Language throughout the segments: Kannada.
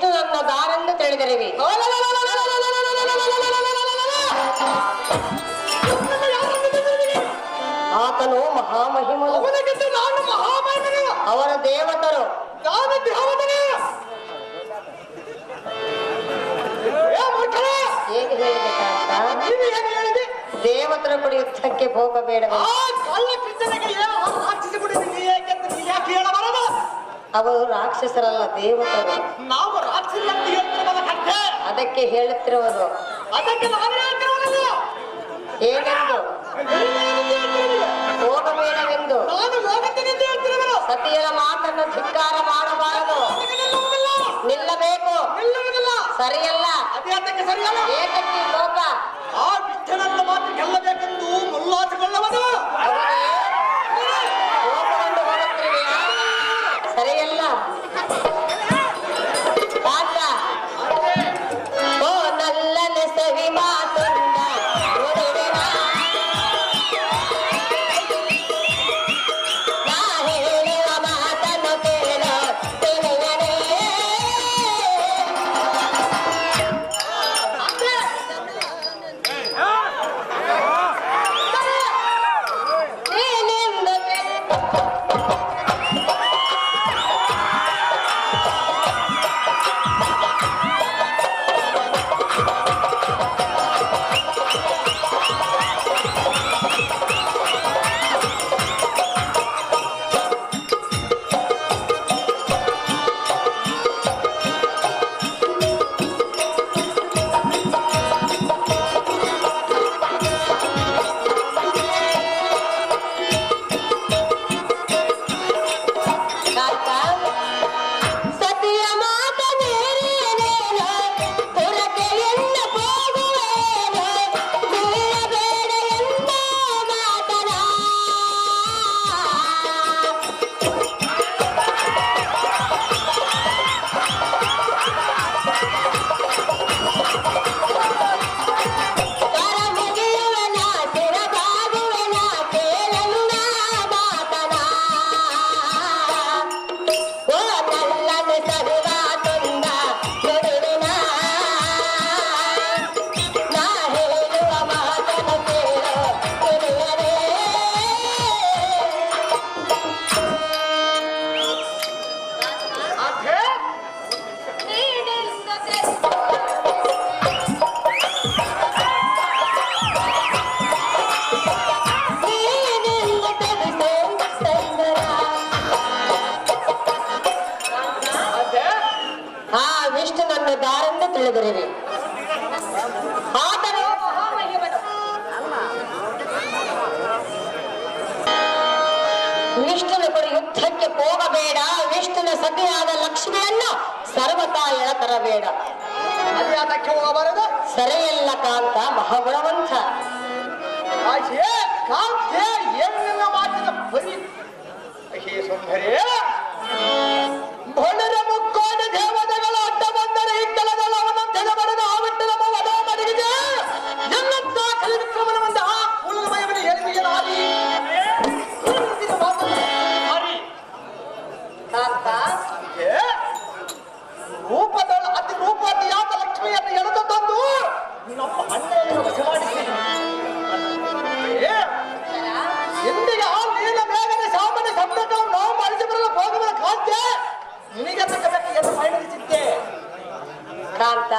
ವಿಷ್ಣುವನ್ನ ದಾರೆಂದು ತಿಳಿದಿರುವಿ. ಆತನು ಮಹಾಮಹಿಮನು. ಅವರ ದೇವತರು. ಹೇಗೆ ಹೇಳಿದೆ? ದೇವತರ ಕೂಡ ಯುದ್ಧಕ್ಕೆ ಹೋಗಬೇಡ. ಅವರು ರಾಕ್ಷಸರಲ್ಲ, ದೇವತರು. ನಾವು ರಾಕ್ಷಸ ಅದಕ್ಕೆ ಹೇಳುತ್ತಿರುವುದು. ಏನೆಂದು? ಹೋಗಬೇಡವೆಂದು. ಸತಿಯರ ಮಾತನ್ನು ಧಿಕ್ಕಾರ ಮಾಡಬಾರದು, ನಿಲ್ಲಬೇಕು. ಸರಿಯಲ್ಲ. ಏತಕ್ಕೆ ಕೋಪ? ಆ ವಿಷ್ಣುನನ್ನ ಮಾತು ಗೆಲ್ಲಬೇಕೆಂದು ಮುಲ್ಲಾಸಿಕೊಳ್ಳವನು. ಕೋಪಗೊಂಡು ಹೋಗುತ್ತಿರುವೆಯಾ? ಸರಿಯಲ್ಲ. ಓ ನಲ್ಲನ ಸವಿ ಮಾತುಂಡ ವಿಷ್ಣುನನ್ನು ದಾರೆಂದು ತಿಳಿದಿರುವೆ. ಆತನು ಮಹಾಮಹಿಮನು. ವಿಷ್ಣುನ ಕೂಡ ಯುದ್ಧಕ್ಕೆ ಹೋಗಬೇಡ. ವಿಷ್ಣುನ ಸತಿಯಾದ ಲಕ್ಷ್ಮಿಯನ್ನು ಸರ್ವತಾ ಎಳತರಬೇಡ. ಅದಕ್ಕೆ ಹೋಗಬಾರದು. ಸರಿಯಲ್ಲ ಕಾಂತ, ಮಹಾಗುಣವಂತ. ಏನಿಲ್ಲ ಮಾತಿನ ಬರೀ ಸುಂದರಿ ಬಡರ ಮುಕ್ಕೋಣ ದೇವತೆಗಳ ಅಡ್ಡ ಬಂದರೆ ಹಿಟ್ಟಲದಲ್ಲ ಅವನಂತೆ ಬಡದ ಆವಿಟ್ಟದ ವದ ಮಡಗಿದೆ ಎಲ್ಲಂತ ಕಲಿವಿಕ್ರಮನ ಒಂದು ಆ ಪೂರ್ಣಮಯವನ್ನು ಹೇಳಿದೆಯಲಾಗಿ ಕಾಂತ ರೂಪದ ಅತಿ ರೂಪದಿಯಾದ ಲಕ್ಷ್ಮಿಯನ್ನು ಎಳೆದು ತಂದು ನಮ್ಮ ಅಣ್ಣೆಯನ್ನು ವಶ ಮಾಡಿದ್ದೇನೆ. ಎಂದಿಗೆ ಆ ನೀಲ ಮೇಘನ ಶಾಮನ ಶಬ್ದಗಳನ್ನು ನಾವು ಮಳಿಸಿ ಬರಲು ಹೋಗುವ ಖಾದ್ಯ ನಿನಗೆ ತಕ್ಕಬೇಕು ಎಂದು ಪರಿಗಣಿಸಿದ್ದೆ. ಕಾಂತ,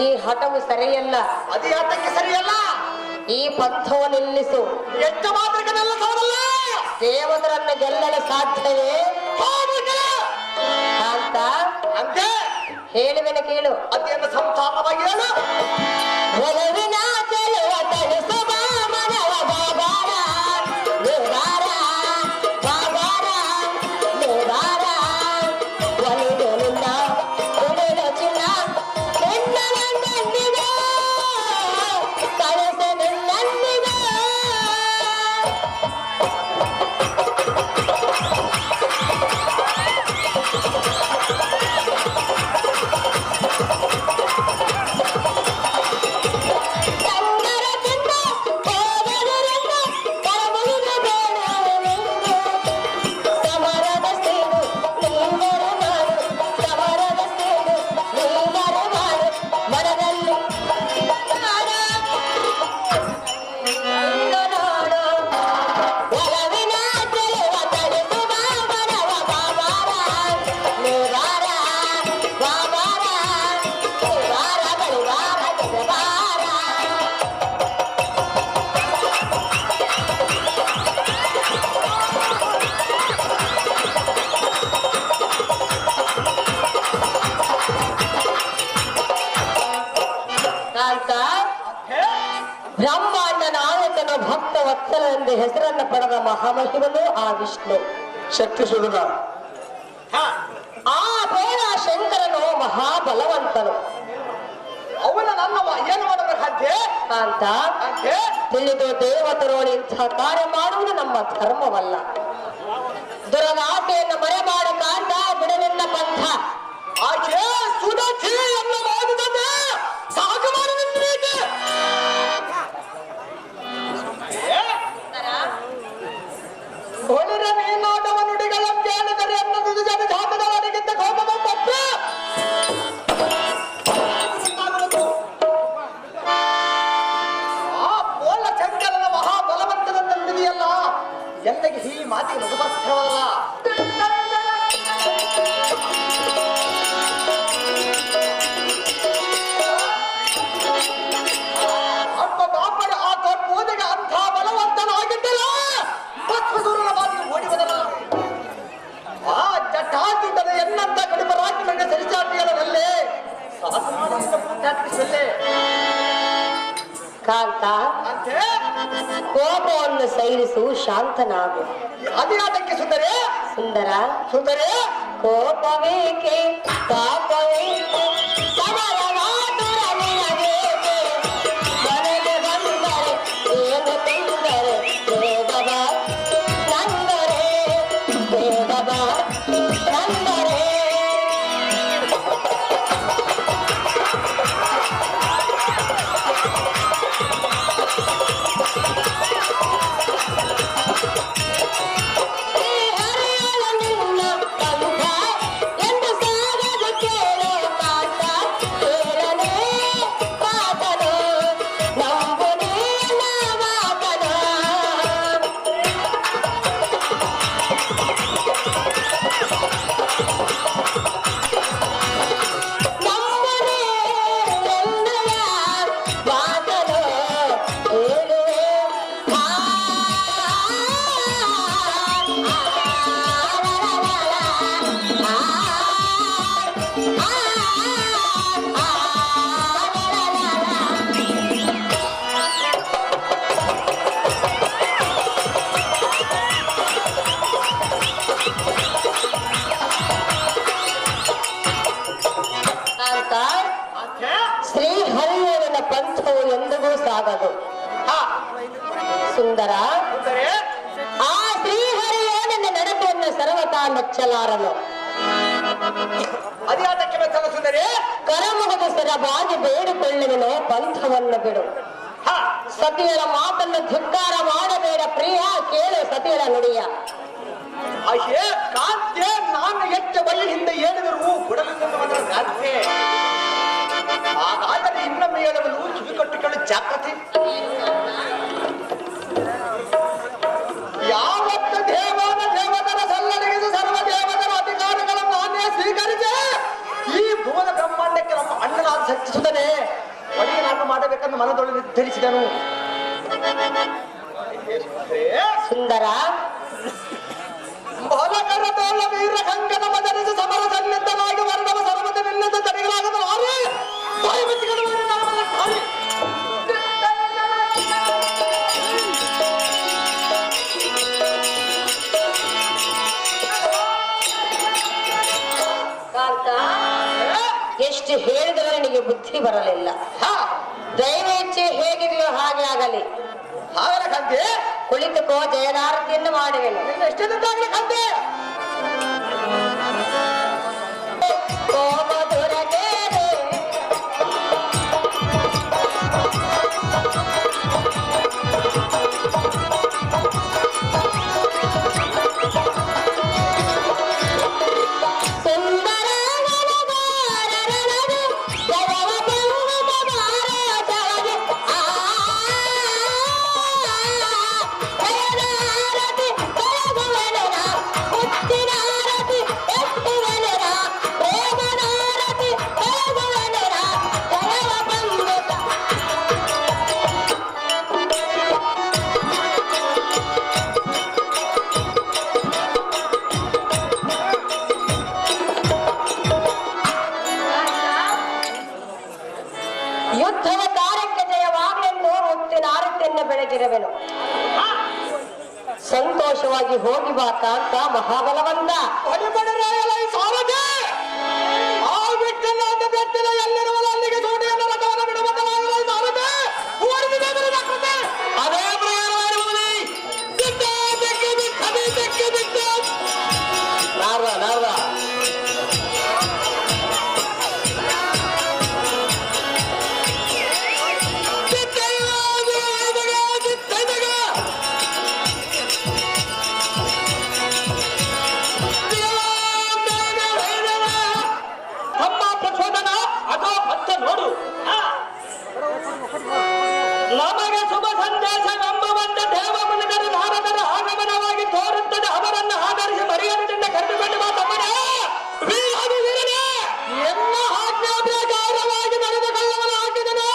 ಈ ಹಠವು ಸರಿಯಲ್ಲ. ಅದೇ ಹಠಕ್ಕೆ ಸರಿಯಲ್ಲ. ಈ ಪಂಥವು ನಿಲ್ಲಿಸು. ಎಷ್ಟು ಮಾತ್ರಕ್ಕನೆಲ್ಲ ಸಾಧಲ್ಲ. ದೇವತರನ್ನು ಗೆಲ್ಲಲು ಸಾಧ್ಯವೇ? ಕಾಂತ, ಅಂತೆ ಹೇಳುವೆನ ಕೇಳು. ಅದೇನು ಸಂಸಾರವಾಗಿ ಹೇಳು. ಒಲವಿನ ಚೆಲುವ ತಣಿಸು ಬಾಮನವ ಬಾಬಾರ ಬೇಬಾರ ಬಾಬಾರ ಬೇಬಾರ ಒಲಿದು ನಿನ್ನ ಕೊಡಲು ಚಿನ್ನ ನಿನ್ನ ನನ್ನಿದ ಕಳಸ ನಿನ್ನನ್ನಿದ. ವತ್ಸಲ ಎಂದು ಹೆಸರನ್ನು ಪಡೆದ ಮಹಾಮಹಿಮನು ಆ ವಿಷ್ಣು. ಶಕ್ತಿ ಸುಡುಗ ಆ ಬೋಳ ಶಂಕರನು ಮಹಾಬಲವಂತನು. ಅವನ ನನ್ನ ಏನು ಮಾಡಬೇಕಾದ್ಯ ಅಂತ ಅಂತೆ ತಿಳಿದು ದೇವತರು ಇಂಥ ಕಾರ್ಯ ಮಾಡುವುದು ನಮ್ಮ ಧರ್ಮವಲ್ಲ. ದುರಗಾಸೆಯನ್ನು ಮರೆಮಾಡ ಕಾಂಡ ಬಿಡಲಿಲ್ಲ ಪಂಥ. ಆಕೆ ಸುಡಚೆಯನ್ನು ಮಾಡಿದಂತೆ ಸಾಕು ಮಾಡಿದಂತೆ ಹೊಲಿರ ಮೀನಾಟವ ನುಡಿಗಳ ಕೇಳಿದರೆ ಅನ್ನೋದು ಜನ ಜಾತದವರಿಗಿಂತ ಕೋಪದ ತಪ್ಪ ಆ ಬೋಳ ಶಂಕರನ ಮಹಾಬಲವಂತನ ನುಡಿದೆಯಲ್ಲ ಎಂದಿಗೆ ಈ ಮಾತಿಗೆ ಮುಖಪತ್ರವಲ್ಲ. ಅಪ್ಪ ಬಾಪಡ ಆ ಪೂಜೆಗೆ ಅಂಥ ಬಲವಂತನಾಗಿದ್ದಲ್ಲ ಭಸ್ಮಸೂರನ ಮಾತಿಗೆ ಓಡಿ ಹೋದಲ್ಲ. ಆ ಜಟಾಜುಟದ ಎನ್ನಂತ ಕಡಿಮ ರಾಜ್ಯಗಳಿಗೆ ಸರಿಸಾಟಿಗಳಲ್ಲೇ ಸಾಧಿಸಲ್ಲೇ ಕಾಂತ ಅಂತೆ ಕೋಪವನ್ನು ಸೈರಿಸು, ಶಾಂತನಾಗು. ಅದಿಯಾದಕ್ಕೆ ಸುಂದರೇ ಸುಂದರ ಸುಂದರೇ ಕೋಪವೇಕೆ ಪಾಪವೇಕೆ ಸಮರವಾದುರ ನಿನಗೇಕೆ? ಮನೆಗೆ ಬಂದರೆ ಏನು ತೊಂದರೆ? ಬೇಗ ಬಾ ನಂದರೆ, ಬೇಗ ಬಾ ನಂದರೆ. ಶ್ರೀಹರಿಯವನ ಪಂಥವು ಎಂದಿಗೂ ಸಾಗದು. ಸುಂದರ ಆ ಶ್ರೀಹರಿಯವನ ನಡೆತೆಯನ್ನು ಸರ್ವತಾ ಮೆಚ್ಚಲಾರನು. ಅದಿಯಾದಕ್ಕೆ ಮೆಚ್ಚಲ ಸುಂದರೇ ಕರಮುಗದ ಸರಬಾಗಿ ಬೇಡಿಕೊಳ್ಳುವನು, ಪಂಥವನ್ನು ಬಿಡು. ಸತಿಯರ ಮಾತನ್ನು ಧಿಕ್ಕಾರ ಮಾಡಬೇಡ ಪ್ರಿಯ, ಕೇಳು ಸತಿಯರ ನುಡಿಯ. ಅಯ್ಯೇ ಕಾಂತೆ ನಾನು ಎಚ್ಚ ಬಳಿ ಹಿಂದೆ ಹೇಳಿದರು ಕೊಡಲಿಲ್ಲ ಕಾಂತೆ. ಹಾಗಾದರೆ ಇನ್ನೊಮ್ಮೆ ಹೇಳುವನು ಕಿವಿ ಕಟ್ಟುಕೊಳ್ಳು ಜಾಗೃತಿ. ಯಾವತ್ತು ದೇವತರ ಸಲ್ಲಡಿಗೆ ಸರ್ವ ದೇವತರ ಅಧಿಕಾರಗಳನ್ನು ನಾನೇ ಸ್ವೀಕರಿಸಿ ಈ ಭುವನ ಬ್ರಹ್ಮಾಂಡಕ್ಕೆ ನಮ್ಮ ಅಣ್ಣನಾದ ಸಚ್ಚಿಸುತ್ತನೆ ಒಡೆಯನಾಗಿ ಮಾಡಬೇಕೆಂದು ಮನದೊಳಗೆ ನಿರ್ಧರಿಸಿದನು. ಸುಂದರ ಬಾಲಕರ ತೋಳ ವೀರ ಕಂಕನ ಮದರಿಸಿ ಸಮರ ಸನ್ನಿಧನಾಗಿ ವರ್ಣವ ಸರ್ವದ ನಿನ್ನದ ತಡೆಗಳಾಗದ ನಾರೇ ಬಾಯಿ ಮುಚ್ಚಿಕೊಳ್ಳುವವರು ನಾವೆಲ್ಲ ಖಾಲಿ. ಕಾಂತ ಎಷ್ಟು ಹೇಳಿದರೂ ನಿನಗೆ ಬುದ್ಧಿ ಬರಲಿಲ್ಲ. ದೈವ ಇಚ್ಛೆ ಹೇಗಿದೆಯೋ ಹಾಗೆ ಆಗಲಿ. ಹಾಗಲ್ಲ ಕಂತೆ ಕುಳಿತುಕೋ, ಜಯದಾರತಿಯನ್ನು ಮಾಡುವೆನು. ನಿನ್ನ ಎಷ್ಟೆಂದಾಗಲಿ ಕಂತೆ ಕೋಮಧುರಗೇರೆ ಸುಂದರ ವನಗಾರರನದು ಜಗವ ಬಂಗುಮ ಮಾರಾಜವನೆ. ಜಯದಾರತಿ ಬೆಳಗುವೆನು ನಾ ವೇಗವಾಗಿ ಹೋಗಿ ಬಾ ಕಾಂತ ಮಹಾಬಲವಂತ. ಅಲ್ಲಿಗೆ ಜೋಡಿಯನ್ನು ರಥವನ್ನು ಬಿಡುವಂತಲಾಗಲೈ ಸಾರಥಿ. ಅದೇ ಪ್ರಯಾಣವಾಗಿರುವುದೇ ನಾರ್ವ ನಾರ್ವ ನೋಡು ನಮಗೆ ಶುಭ ಸಂದೇಶವೆಂಬುವಂತ ದೇವ ಮುನಿದರು ನಾರದರ ಆಗಮನವಾಗಿ ತೋರುತ್ತದೆ. ಅವರನ್ನು ಆಧರಿಸಿ ಮರ್ಯಾದೆಯಿಂದ ಕರೆದುಕೊಂಡು ಬಾ ತಮ್ಮನೇ. ಎಲ್ಲ ಆಜ್ಞಾಪ್ರಕಾರವಾಗಿ ನಡೆದುಕೊಳ್ಳಲು ಹಾಕಿದನು.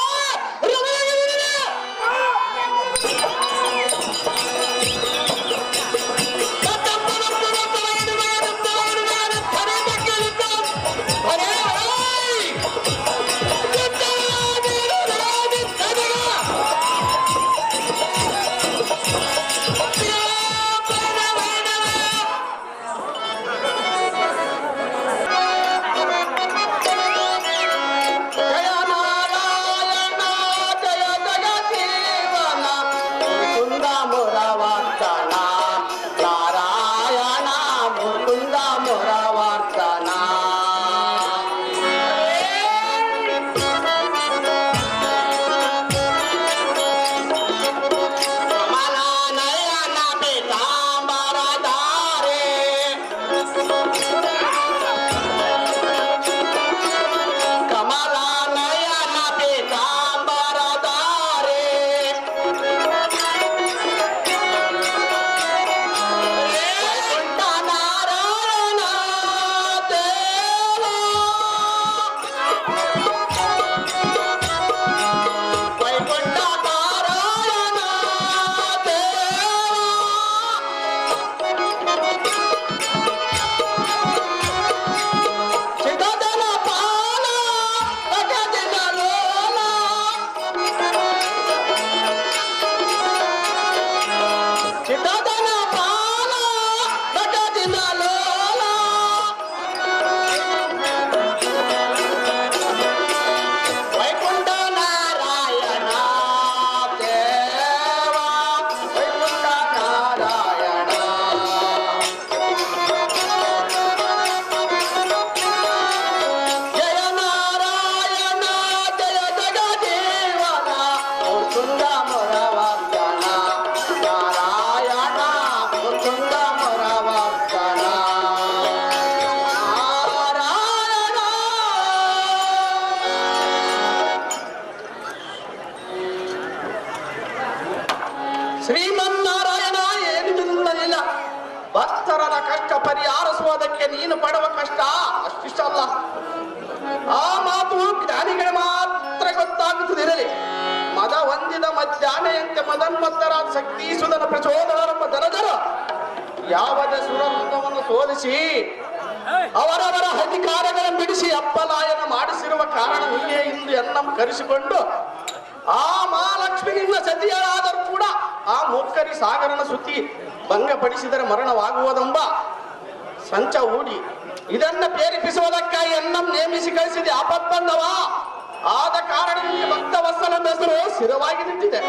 ಶ್ರೀಮನ್ನಾರಾಯಣ ಏನು ತಿನ್ನಲಿಲ್ಲ. ಭಕ್ತರ ಕಷ್ಟ ಪರಿಹಾರಿಸುವುದಕ್ಕೆ ನೀನು ಪಡುವ ಕಷ್ಟ ಅಷ್ಟಿಷ್ಟಲ್ಲ. ಆ ಮಾತು ಜ್ಞಾನಿಗಳು ಮಾತ್ರ ಗೊತ್ತಾಗುತ್ತದಿರಲಿ. ಮದ ಹೊಂದಿದ ಮಧ್ಯಾಹ್ನೆಯಂತೆ ಮದನ್ಮತ್ತರಾದ ಶಕ್ತಿ ಸುಧನ ಪ್ರಚೋದನೆಂಬ ದನಜರು ಯಾವುದೇ ಸುರತ್ವವನ್ನು ಸೋಲಿಸಿ ಅವರವರ ಅಧಿಕಾರಗಳನ್ನು ಬಿಡಿಸಿ ಅಪ್ಪಲಾಯನ ಮಾಡಿಸಿರುವ ಕಾರಣ ನೀನೇ ಇಂದು ಎನ್ನಂ ಕರೆಸಿಕೊಂಡು ಆ ಮಹಾಲಕ್ಷ್ಮಿ ನಿನ್ನ ಸತಿಯರಾದರೂ ಕೂಡ ಆ ಮೂರ್ಖರಿ ಸಾಗರನ ಸುತ್ತಿ ಭಂಗಪಡಿಸಿದರೆ ಮರಣವಾಗುವುದೆಂಬ ಸಂಚ ಹೂಡಿ ಇದನ್ನ ಪ್ರೇರೇಪಿಸುವುದಕ್ಕಾಗಿ ಎನ್ನಂ ನೇಮಿಸಿ ಕಳಿಸಿದೆ ಆಪತ್ಬಂಧವ. ಆದ ಕಾರಣ ನಿಮಗೆ ಭಕ್ತ ವತ್ಸಲ ಹೆಸರು ಸ್ಥಿರವಾಗಿ ನಿಂತಿದೆ.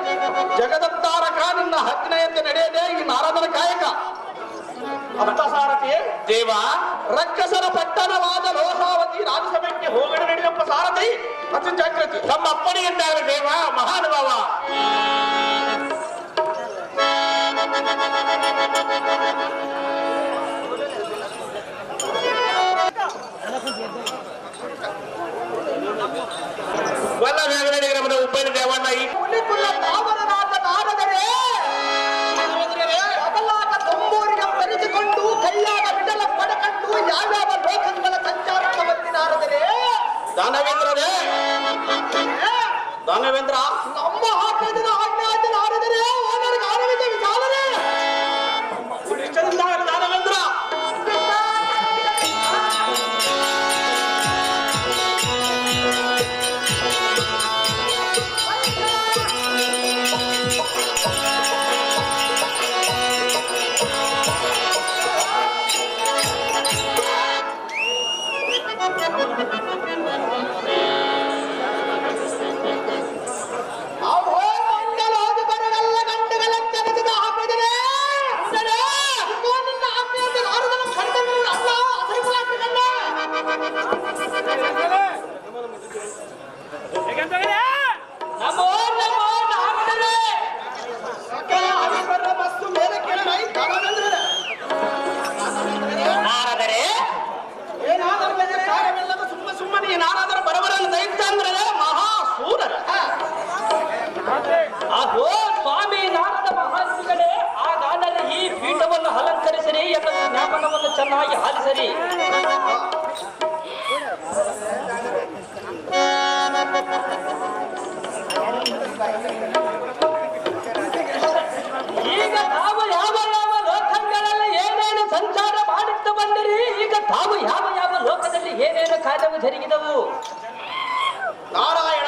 ಜಗದತ್ತಾರಕ ನಿನ್ನ ಹಗ್ನೆಯಂತೆ ನಡೆಯದೆ ಈ ನಾರದನ ಕಾಯಕ. ಅರ್ಥಸಾರಥಿ ದೇವ ರಕ್ಕಸರ ಪಟ್ಟಣವಾದ ಲೋಹಾವತಿ ರಾಜಸಭೆಗೆ ಹೋಗಡೆ ನಡೆಯಪ್ಪ ಸಾರಥಿ ಅತಿ ಜಾಗೃತಿ ತಮ್ಮ ಅಪ್ಪಣೆಯಂತಾಗಲಿ ದೇವ ಮಹಾನುಭಾವ. ವಲ್ಲ ವ್ಯಾಗರಣ ಉಪ್ಪನ ದೇವಣ್ಣ ಈ ಬರೆದುಕೊಂಡು ಕೈಯಾಗ ಬಿಡಲ ಪಡಕಂಡು ಯಾವ್ಯಾವ ಲೋಕಗಳ ಸಂಚಾರಕ್ಕೆ ಬಂದಿನಾರದರೆ ದಾನವೇಂದ್ರರೇ ದಾನವೇಂದ್ರ ನಮ್ಮ ಆಜ್ಞೆ ಆಜ್ಞಾದರೆ ಓನರಿಗೆ ಆನಂದ ವಿಚಾರನೆ ದಾನವೇಂದ್ರ ಚೆನ್ನಾಗಿ ಆಲಿಸರಿ. ಈಗ ತಾವು ಯಾವ ಯಾವ ಲೋಕಗಳಲ್ಲಿ ಏನೇನು ಸಂಚಾರ ಮಾಡುತ್ತಾ ಬಂದಿರಿ, ಈಗ ತಾವು ಯಾವ ಯಾವ ಲೋಕದಲ್ಲಿ ಏನೇನು ಕಾರ್ಯವು ಜರುಗಿದವು? ನಾರಾಯಣ